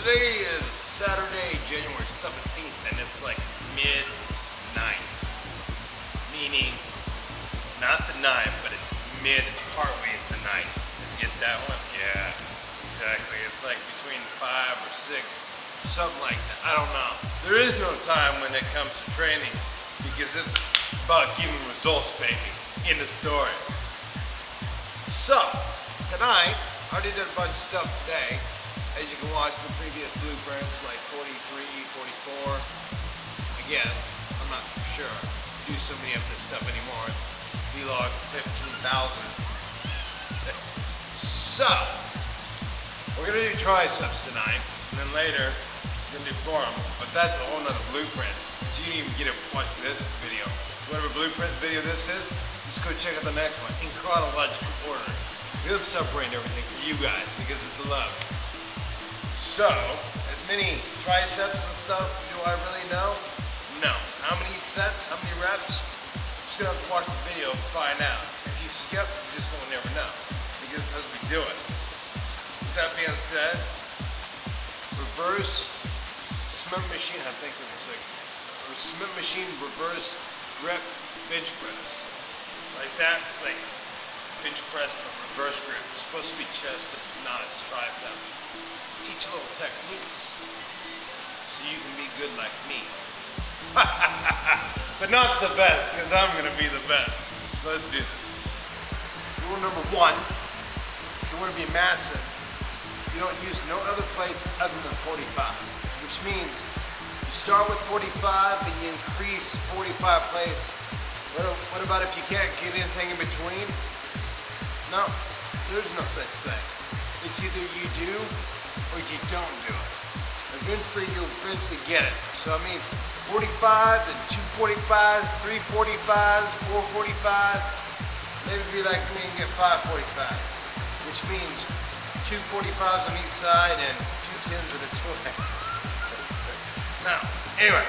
Today is Saturday, January 17th, and it's like midnight. Meaning, not the 9, but it's partway in the night. Get that one? Yeah, exactly. It's like between 5 or 6, something like that. I don't know. There is no time when it comes to training because it's about giving results, baby. In the story. So, tonight, I already did a bunch of stuff today. As you can watch the previous blueprints, like 43, 44, I guess. I'm not sure. I do so many of this stuff anymore. Vlog 15,000. So, we're gonna do triceps tonight, and then later, we're gonna do forearms, but that's a whole nother blueprint. So you didn't even get to watch this video. Whatever blueprint video this is, just go check out the next one in chronological order. We're separating everything for you guys because it's the love. So, as many triceps and stuff do I really know? No. How many sets, how many reps? You're just gonna have to watch the video and find out. If you skip, you just won't never know because that's how we do it. With that being said, reverse Smith machine, I think there was like Smith machine reverse grip bench press. Like that, it's like bench press but reverse grip. It's supposed to be chest, but it's not, it's tricep. Teach little techniques so you can be good like me. But not the best, because I'm gonna be the best. So let's do this. Rule number 1, if you want to be massive, you don't use no other plates other than 45, which means you start with 45 and you increase 45 plates. What about if you can't get anything in between? No, there's no such thing. It's either you do or you don't do it. Eventually, you'll get it. So it means 45, then 245s, 345s, 445. Maybe be like me and get 545s, which means 245s on each side and 2 10s at a time. Now, anyway.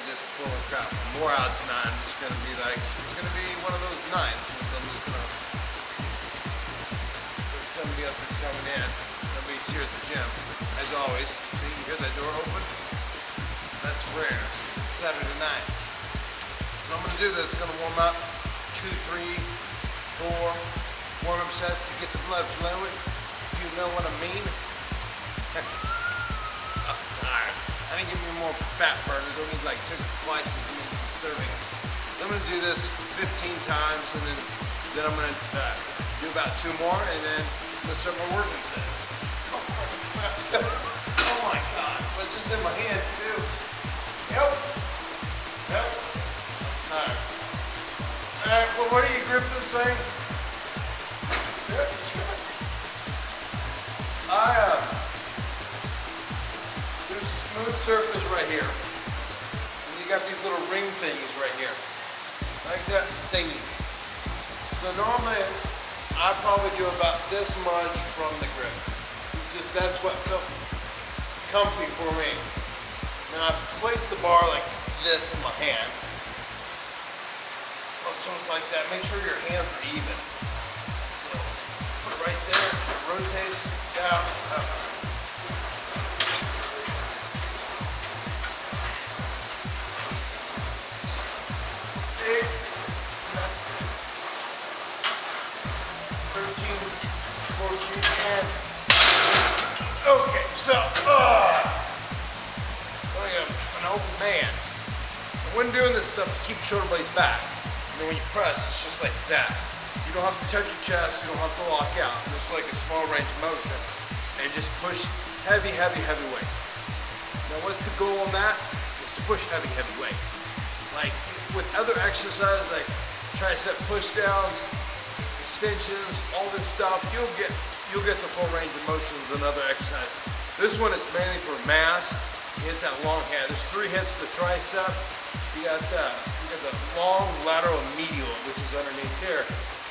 Just full of crap. More out tonight. I'm just gonna be like, it's gonna be one of those nights where I'm just gonna, when somebody else is coming in, nobody's here at the gym. As always, see, you hear that door open? That's rare. It's Saturday night. So I'm gonna do this. Gonna warm up 2, 3, 4 warm-up sets to get the blood flowing. If you know what I mean. I'm tired. I need to give me more fat burners. Don't need like twice as many servings. I'm gonna do this 15 times, and then I'm gonna do about 2 more, and then I'm gonna start my working set. Oh my God! But just in my hand too. Yep. I'm tired. All right. Well, where do you grip this thing? Good. That's good. There's smooth surface right here. And you got these little ring thingies right here. Like that thingies. So normally, I probably do about this much from the grip. It's just that's what felt comfy for me. Now I place the bar like this in my hand. So it's like that. Make sure your hands are even. So put it right there. It rotates down, up. 8, 13, 14, and okay, so I'm an open man. When doing this stuff, keep shoulder blades back. And then when you press, it's just like that. You don't have to touch your chest, you don't have to lock out. Just like a small range of motion. And just push heavy, heavy, heavy weight. Now what's the goal on that? Is to push heavy, heavy weight. Like with other exercises like tricep push downs, extensions, all this stuff, you'll get the full range of motions and other exercises. This one is mainly for mass. You hit that long head. There's 3 hits to the tricep. You got the long, lateral, and medial, which is underneath here.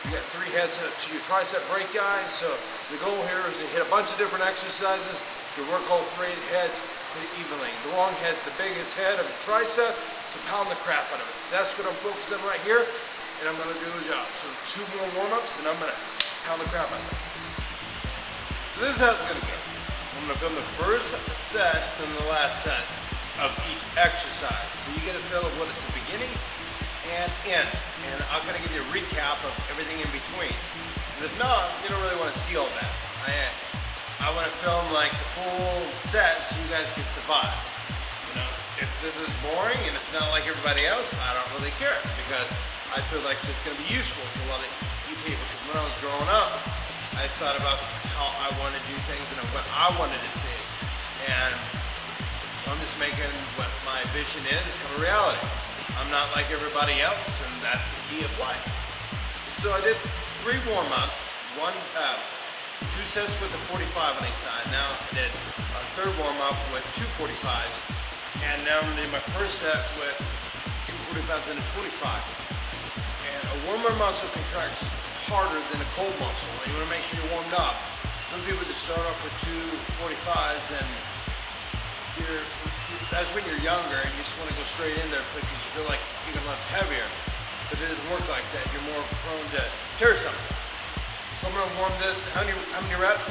You got 3 heads to your tricep brachii. So the goal here is to hit a bunch of different exercises to work all 3 heads pretty evenly. The long head, the biggest head of the tricep, so pound the crap out of it. That's what I'm focusing on right here, and I'm gonna do the job. So 2 more warm-ups, and I'm gonna pound the crap out of it. So this is how it's gonna go. I'm gonna film the first set and the last set of each exercise. So you get a feel of what it's the beginning and end. And I'll kind of give you a recap of everything in between. Because if not, you don't really want to see all that. I want to film like the full set so you guys get the vibe. You know, if this is boring and it's not like everybody else, I don't really care, because I feel like it's going to be useful to a lot of you people. Because when I was growing up, I thought about how I wanted to do things and what I wanted to see. And I'm just making what my vision is come a reality. I'm not like everybody else, and that's the key of life. So I did 3 warm-ups, 2 sets with a 45 on each side. Now I did a 3rd warm-up with 2 45s, and now I'm doing my first set with 2 45s and a 25. And a warmer muscle contracts harder than a cold muscle, and you want to make sure you're warmed up. Some people just start off with 2 45s, and that's when you're younger and you just want to go straight in there because you feel like you can lift heavier. But it doesn't work like that. You're more prone to tear something. So I'm going to warm this. How many reps?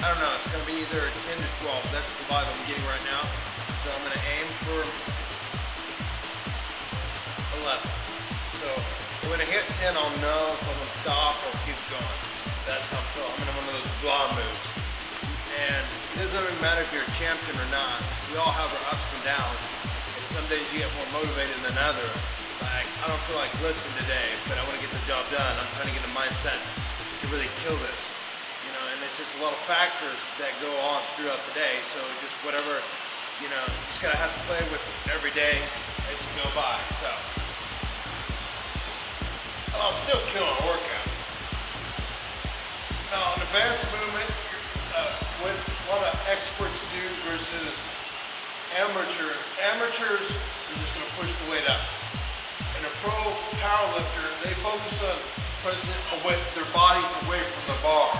I don't know. It's going to be either 10 to 12. That's the vibe I'm getting right now. So I'm going to aim for 11. So when I hit 10, I'll know if I'm going to stop or keep going. That's how I'm feeling. I'm in one of those blah moves. And it doesn't really matter if you're a champion or not. We all have our ups and downs. And some days you get more motivated than others. Like, I don't feel like lifting today, but I want to get the job done. I'm trying to get a mindset to really kill this. You know, and it's just a lot of factors that go on throughout the day. So just whatever, you know, you just gotta have to play with it every day as you go by. So I'll still kill a workout. Now, an advanced movement, what a lot of experts do versus amateurs. Amateurs are just going to push the weight up. And a pro powerlifter, they focus on pressing their bodies away from the bar.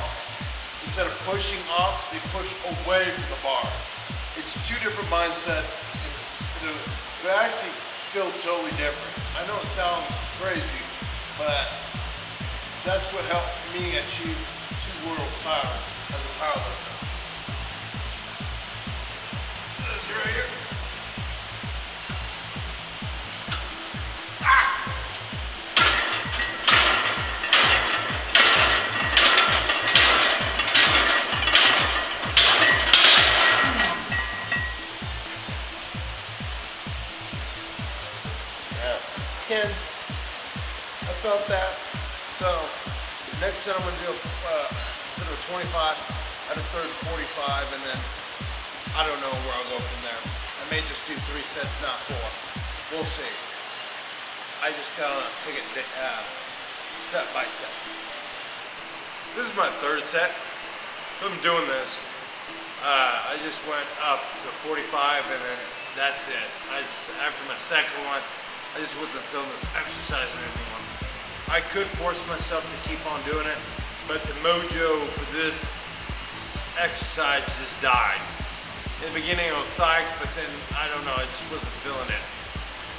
Instead of pushing up, they push away from the bar. It's 2 different mindsets. They actually feel totally different. I know it sounds crazy, but that's what helped me achieve 2 world titles as a powerlifter. Right here. Yeah. 10. I felt that. So next set I'm going to do instead of a 25, at a 3rd 45, and then I don't know where I'll go from there. I may just do 3 sets, not 4. We'll see. I just kind of take it set by set. This is my 3rd set. So I'm doing this. I just went up to 45, and then that's it. After my 2nd one, I just wasn't feeling this exercise anymore. I could force myself to keep on doing it, but the mojo for this exercise just died. In the beginning I was psyched, but then, I don't know, I just wasn't feeling it.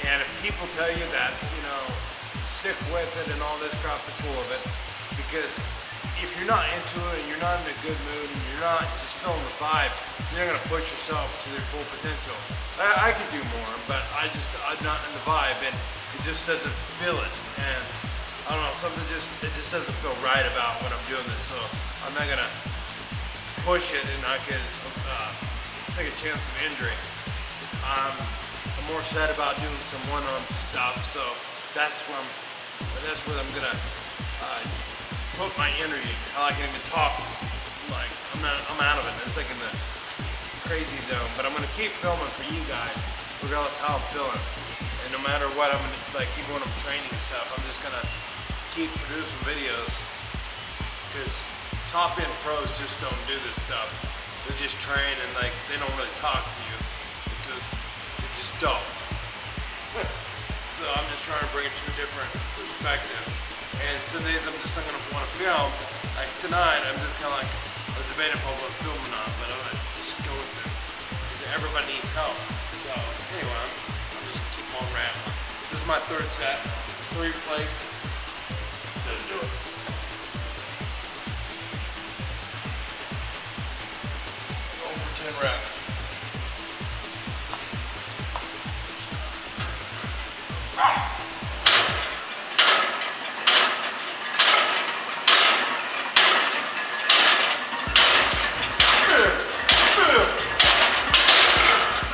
And if people tell you that, you know, stick with it and all this crap, is full of it. Because if you're not into it and you're not in a good mood and you're not just feeling the vibe, you're not gonna push yourself to their full potential. I could do more, but I'm not in the vibe, and it just doesn't feel it. And I don't know, it just doesn't feel right about when I'm doing this. So I'm not gonna push it, and I could take a chance of injury. I'm more sad about doing some one-arm stuff, so that's where I'm gonna put my energy. I can even talk, like I'm out of it. It's like in the crazy zone, but I'm gonna keep filming for you guys, regardless of how I'm feeling. And no matter what, I'm gonna, like, even when I'm training and stuff, I'm just gonna keep producing videos, because top-end pros just don't do this stuff. They just train and, like, they don't really talk to you because they just don't. So I'm just trying to bring it to a different perspective. And some days I'm just not gonna want to film. Like tonight, I'm just kind of like, I was debating if I want to film or not, but I'm gonna just go with it because everybody needs help. So anyway, I'm just gonna keep on rambling. This is my 3rd set, 3 plates. Let's do it. 10 reps. Ah.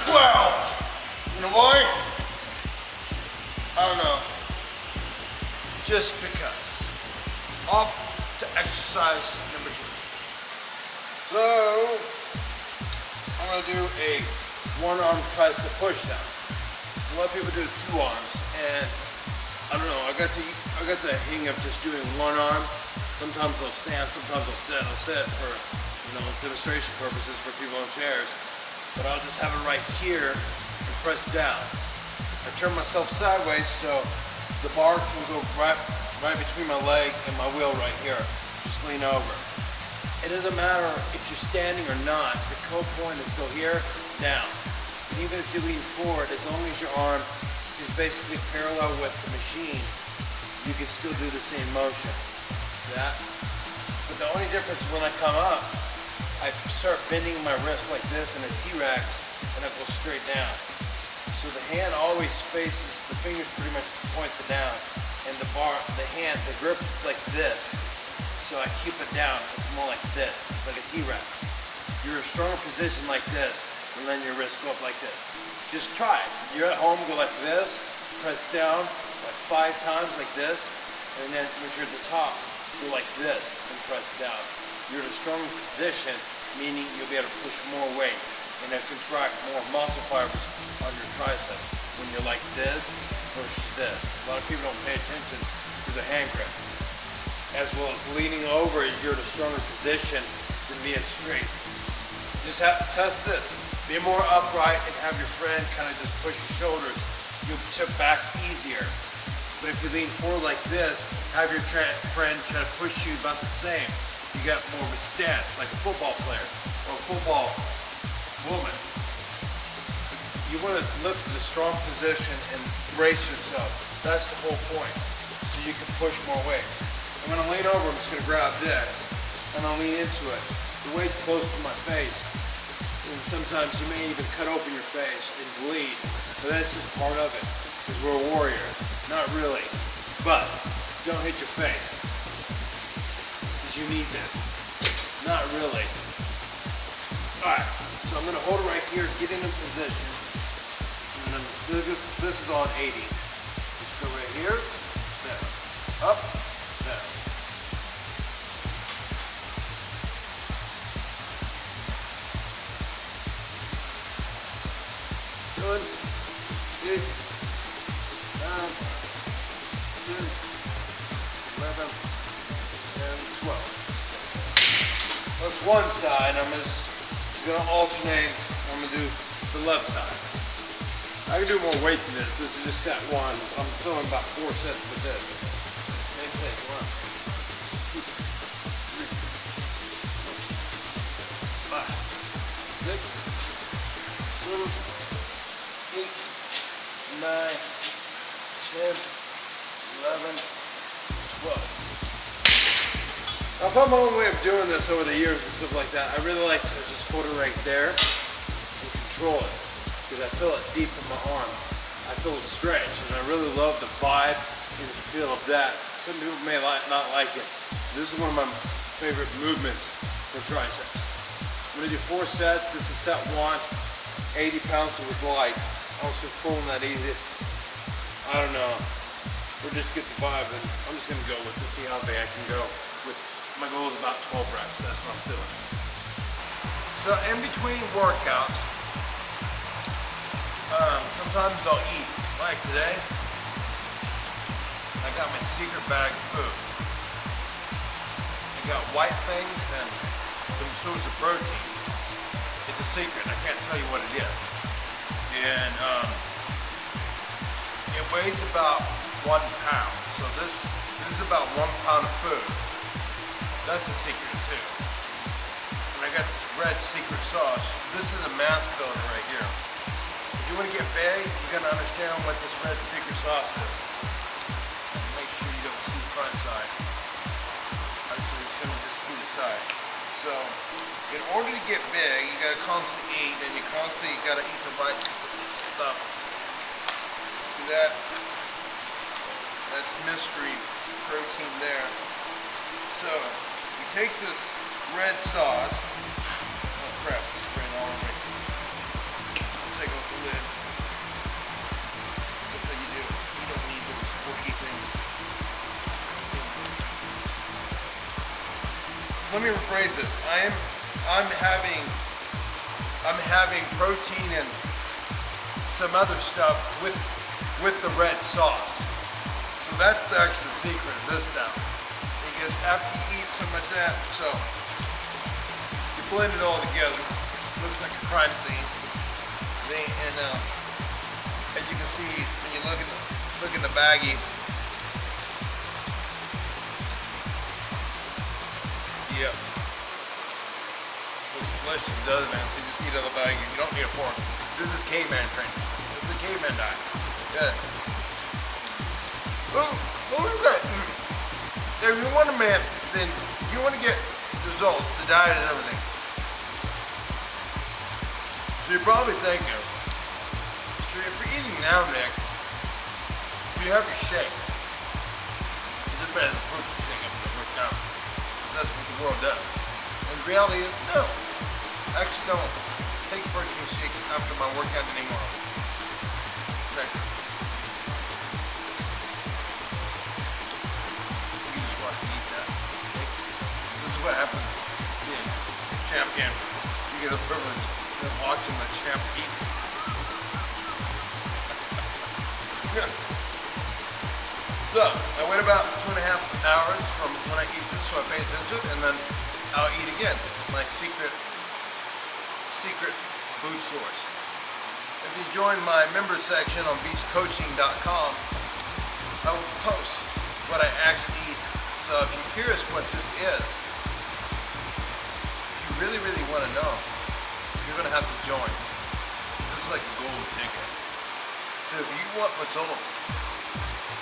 12. You know why? I don't know. Just because. Off to exercise number 2. So, I'm gonna do a 1-arm tricep pushdown. A lot of people do 2 arms, and I don't know. I got the hang of just doing 1 arm. Sometimes I'll stand, sometimes I'll sit. I'll sit for, you know, demonstration purposes for people on chairs. But I'll just have it right here and press down. I turn myself sideways so the bar can go right between my leg and my wheel right here. Just lean over. It doesn't matter if you're standing or not. The core point is go here, down. And even if you lean forward, as long as your arm is basically parallel with the machine, you can still do the same motion. See that? But the only difference when I come up, I start bending my wrist like this in a T-Rex, and I go straight down. So the hand always faces, the fingers pretty much point to down, and the grip is like this. So I keep it down, it's more like this. It's like a T-Rex. You're in a stronger position like this, and then your wrist go up like this. Just try it. You're at home, go like this, press down like 5 times like this, and then when you're at the top, go like this and press down. You're in a stronger position, meaning you'll be able to push more weight and then contract more muscle fibers on your tricep when you're like this versus this. A lot of people don't pay attention to the hand grip. As well as leaning over, you're in a stronger position than being straight. Just test this. Be more upright and have your friend kind of just push your shoulders. You'll tip back easier. But if you lean forward like this, have your friend try to push you about the same. You got more of a stance, like a football player or a football woman. You want to look for the strong position and brace yourself. That's the whole point. So you can push more weight. I'm going to lean over, I'm just going to grab this, and I'll lean into it. The weight's close to my face, and sometimes you may even cut open your face and bleed, but that's just part of it, because we're a warrior. Not really, but don't hit your face, because you need this. Not really. Alright, so I'm going to hold it right here, get into position, and then this is on 80. Just go right here, down, up, down. Seven, 8, 9, 10, 11, and 12. That's one side. I'm just going to alternate. I'm going to do the left side. I can do more weight than this. This is just set 1. I'm filling about 4 sets with this. Same thing. 1, 2, 3, 4, 5, 6, 7, 8, 9, 10, 11, 12. I've found my own way of doing this over the years and stuff like that. I really like to just hold it right there and control it, because I feel it deep in my arm. I feel it stretch, and I really love the vibe and the feel of that. Some people may not like it. This is one of my favorite movements for triceps. I'm going to do 4 sets. This is set 1. 80 pounds, it was light. I was controlling that easy. I don't know. We'll just get the vibe, and I'm just going to go with this, see how big I can go. My goal is about 12 reps. That's what I'm doing. So in between workouts, sometimes I'll eat. Like today, I got my secret bag of food. I got white things and some source of protein. It's a secret. I can't tell you what it is. And it weighs about 1 pound. So this is about 1 pound of food. That's a secret too. And I got this red secret sauce. This is a mass builder right here. If you want to get big, you gotta understand what this red secret sauce is. And make sure you don't see the front side. Actually, it's gonna just be the side. So, in order to get big, you gotta constantly eat, and you constantly gotta eat the right stuff. See that? That's mystery protein there. So, you take this red sauce. Oh crap, it's spraying all over me. Take off the lid. That's how you do it. You don't need those squirky things. Let me rephrase this. I'm having protein and some other stuff with the red sauce. So that's actually the secret of this now. Because after you eat so much of that, so you blend it all together. Looks like a crime scene. And as you can see, when you look at the baggie, yep. Looks delicious, doesn't it? So you just eat out of the baggie. You don't need a fork. This is caveman training. This is a caveman diet. Yeah. Oh, look at that. If you want a man, then you want to get results, the diet and everything. So you're probably thinking, so if you're eating now, Nick, you have your shake. Is it better as a protein thing up to work out? That's what the world does. And the reality is, no. I actually don't take protein shakes after my workout anymore. Okay. You just want to eat that. Okay? This is what happens in champ camp. You get the privilege of watching the champ eat. Yeah. So, I wait about 2.5 hours from when I eat this, so I pay attention, and then I'll eat again. My secret food source. If you join my member section on beastcoaching.com, I will post what I actually eat. So if you're curious what this is, if you really, really want to know, you're going to have to join. This is like a golden ticket. So if you want results,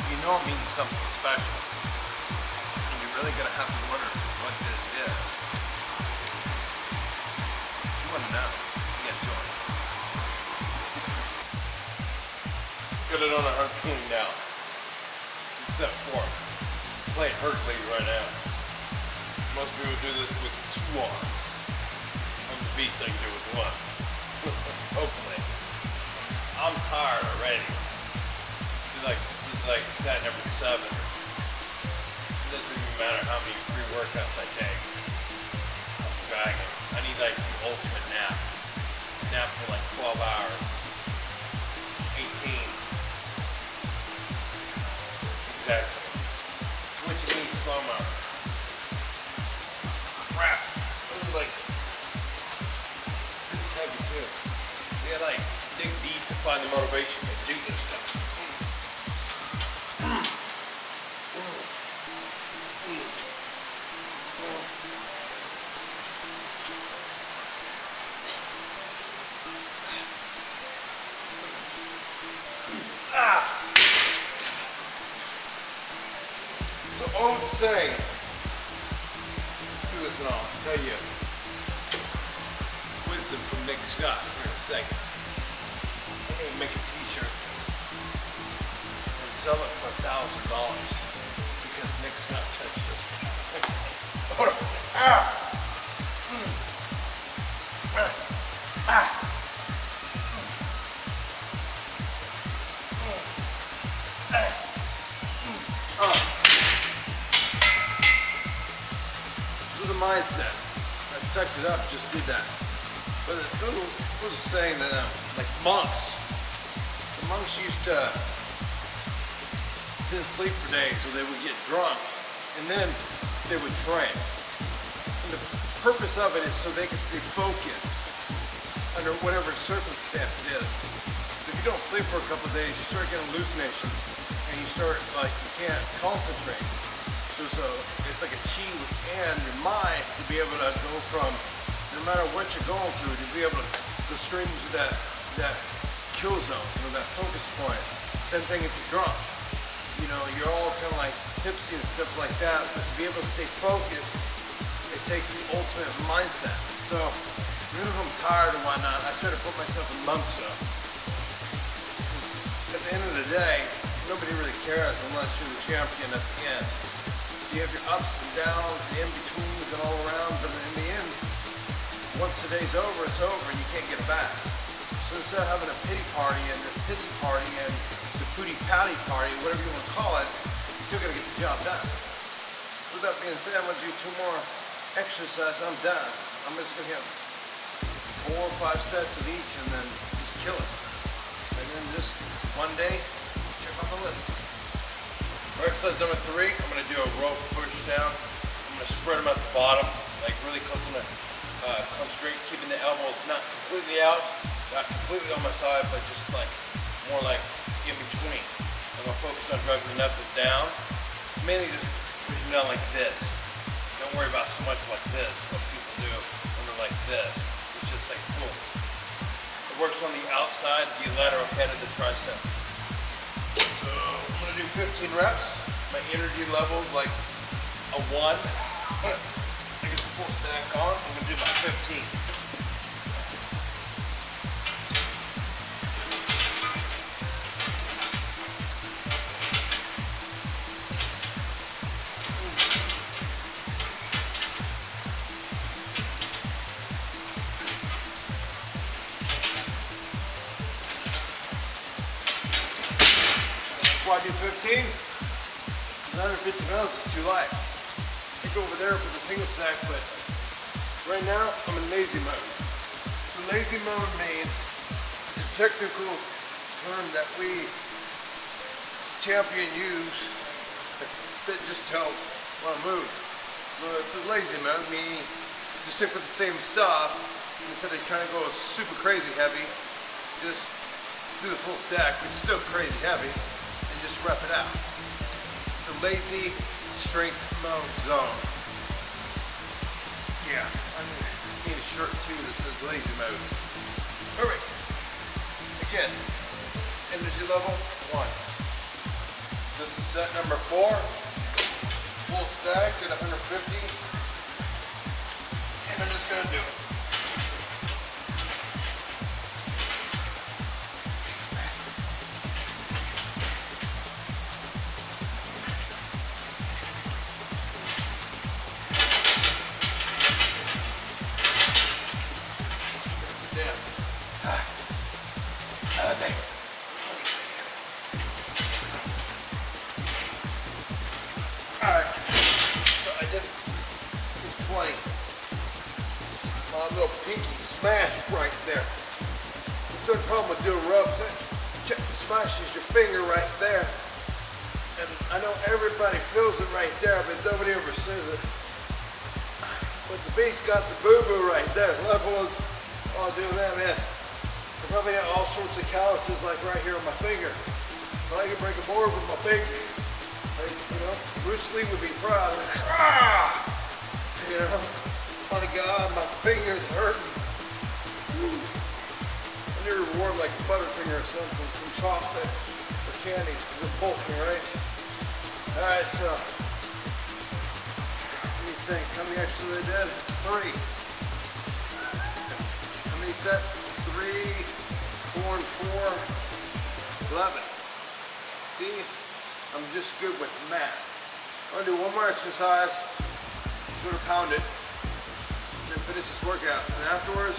you know it means something special. And you're really going to have to wonder what this is. You want to know, you got to join. Got it on a harpoon now. Set form. Playing Hercules right now. Most people do this with 2 arms. I'm the beast, I can do it with 1. Hopefully. I'm tired already. This is like set number 7. It doesn't even matter how many pre-workouts I take. I'm dragging. I need like the ultimate nap. Nap for like 12 hours. 18. Exactly. Switching me to slow-mo. Crap. This is like, this is heavy too. You gotta like dig deep to find the motivation to do this stuff. The old saying, do this and I'll tell you wisdom from Nick Scott here in a second. I'm going to make a t-shirt and sell it for $1,000 because Nick Scott touched us. Hold on. Ah! Ah! This is a mindset. I sucked it up, just did that. But there was a saying that, like monks, the monks used to didn't sleep for days, so they would get drunk, and then they would train. And the purpose of it is so they can stay focused under whatever circumstance it is. So if you don't sleep for a couple of days, you start getting hallucination, and you start you can't concentrate. So it's like a chi and your mind to be able to go from, no matter what you're going through, to be able to go straight into that kill zone, that focus point. Same thing if you're drunk. You're all kind of like tipsy and stuff like that, but to be able to stay focused, it takes the ultimate mindset. So even if I'm tired and whatnot, I try to put myself in monks up. Because at the end of the day, nobody really cares unless you're the champion at the end. You have your ups and downs, the in-betweens and all around, but in the end, once the day's over, it's over and you can't get it back. So instead of having a pity party and this pissy party and the pooty patty party, whatever you want to call it, you still gotta get the job done. With that being said, I'm gonna do 2 more exercises, I'm done. I'm just gonna have 4 or 5 sets of each and then just kill it. And then just one day, check off the list. Exercise number 3, I'm gonna do a rope push down. I'm gonna spread them at the bottom, like really close. I'm gonna come straight, keeping the elbows not completely out, not completely on my side, but just like more like in between. I'm gonna focus on driving the knuckles down, mainly just pushing down like this. Don't worry about so much like this, what people do when they're like this. It's just like boom. It works on the outside, the lateral head of the tricep. So I'm gonna do 15 reps. My energy level is like a 1. I get the full stack on. I'm gonna do about 15. Why do 15? 150 pounds is too light. I go over there for the single stack, but right now I'm in lazy mode. So lazy mode means it's a technical term that we champion use that just tell well move. Well, it's a lazy mode, meaning just stick with the same stuff instead of trying to go super crazy heavy. Just do the full stack, which is still crazy heavy. Just rep it out. It's a lazy strength mode zone. Yeah, I need a shirt too that says lazy mode. Perfect. Again, energy level 1. This is set number 4. Full stack at 150. And I'm just gonna do it. Alright, so I did 20. My little pinky smash right there. There's no problem with doing rubs. Check the smashes your finger right there. And I know everybody feels it right there, but nobody ever says it. But the beast got the boo-boo right there. A lot of ones all doing that, man. I probably got all sorts of calluses like right here on my finger. But I can break a board with my pinky. Like, you know, Bruce Lee would be proud. Like, ah! You know, my God, my finger's hurting. Woo. I need to reward like a Butterfinger or something, some chocolate or candies, because they're bulking, right? Alright, so, what do you think? How many actually did? 3. How many sets? 3, 4, and 4, 11. See? I'm just good with math. I'm gonna do one more exercise, sort of pound it, and then finish this workout. And afterwards,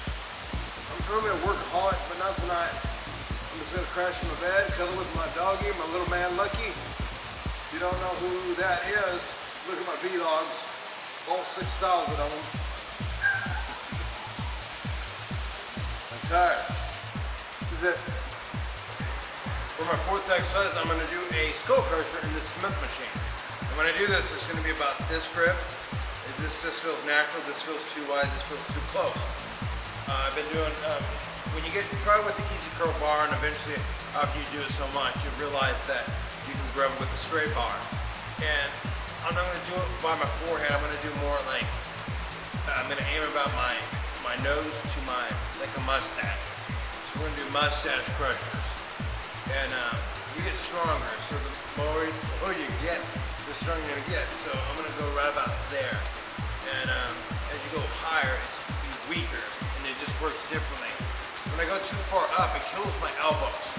I'm probably a workaholic, but not tonight. I'm just gonna crash in my bed, cuddle with my doggy, my little man Lucky. If you don't know who that is, look at my vlogs, all 6,000 of them. Okay, this is it. For my 4th exercise, I'm going to do a skull crusher in this Smith machine. And when I do this, it's going to be about this grip. This feels natural, this feels too wide, this feels too close. I've been doing, when you try with the easy curl bar, and eventually after you do it so much, you realize that you can grab it with a straight bar. And I'm not going to do it by my forehead, I'm going to do more like, I'm going to aim about my nose to like a mustache. So we're going to do mustache crushers. And you get stronger, so the more you get, the stronger you're gonna get. So I'm gonna go right about there. And as you go higher, it's weaker, and it just works differently. When I go too far up, it kills my elbows.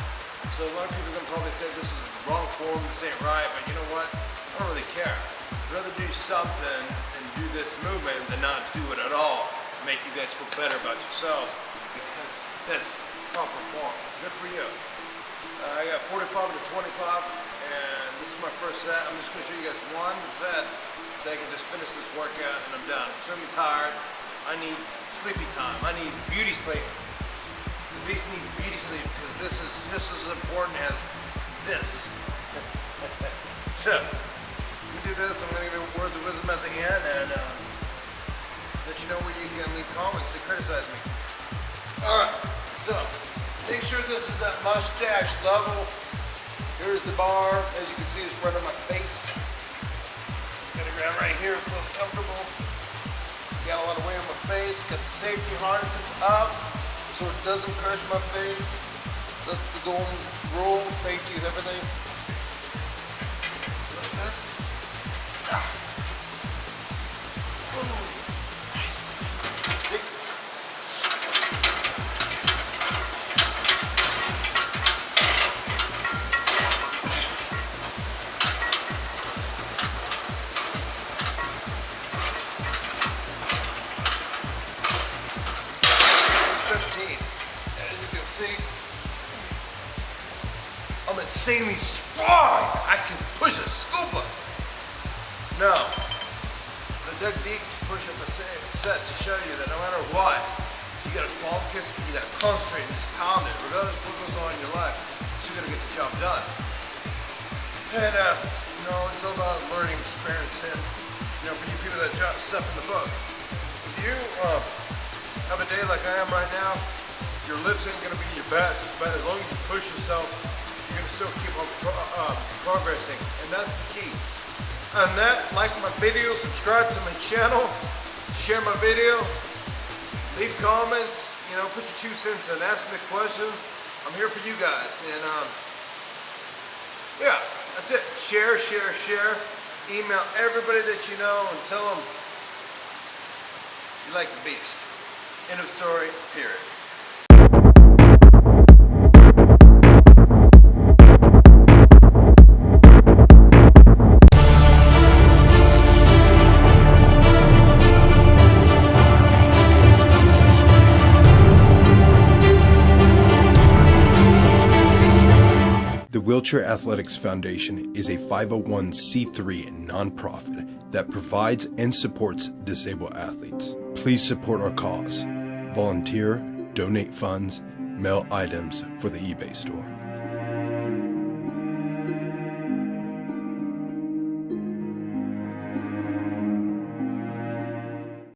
So a lot of people are gonna probably say this is the wrong form, this ain't right, but you know what? I don't really care. I'd rather do something and do this movement than not do it at all. Make you guys feel better about yourselves, because that's proper form. Good for you. I got 45 to 25, and this is my first set. I'm just gonna show you guys one set so I can just finish this workout and I'm done. I'm extremely tired. I need sleepy time. I need beauty sleep. The beast need beauty sleep, because this is just as important as this. So, let me do this. I'm going to give you words of wisdom at the end, and let you know where you can leave comments and criticize me. Alright, so, make sure this is at mustache level. Here's the bar. As you can see, it's right on my face. Got it grab right here. It's a little comfortable. Got a lot of weight on my face. Got the safety harnesses up so it doesn't crush my face. That's the golden rule. Safety is everything. I'm insanely strong. I can push a school bus. No. I dug deep to push up a set to show you that no matter what, you gotta focus, you gotta concentrate and just pound it. Regardless of what goes on in your life, you still gotta get the job done. And you know, it's all about learning, experience, and you know, for you people that jot stuff in the book, if you have a day like I am right now, your lifts ain't gonna be your best, but as long as you push yourself, you're gonna still keep on progressing, and that's the key. And that, like my video, subscribe to my channel, share my video, leave comments, you know, put your 2 cents in, ask me questions. I'm here for you guys, and yeah, that's it. Share, share, share. Email everybody that you know and tell them you like the beast. End of story, period. The Wheelchair Athletics Foundation is a 501c3 nonprofit that provides and supports disabled athletes. Please support our cause. Volunteer, donate funds, mail items for the eBay store.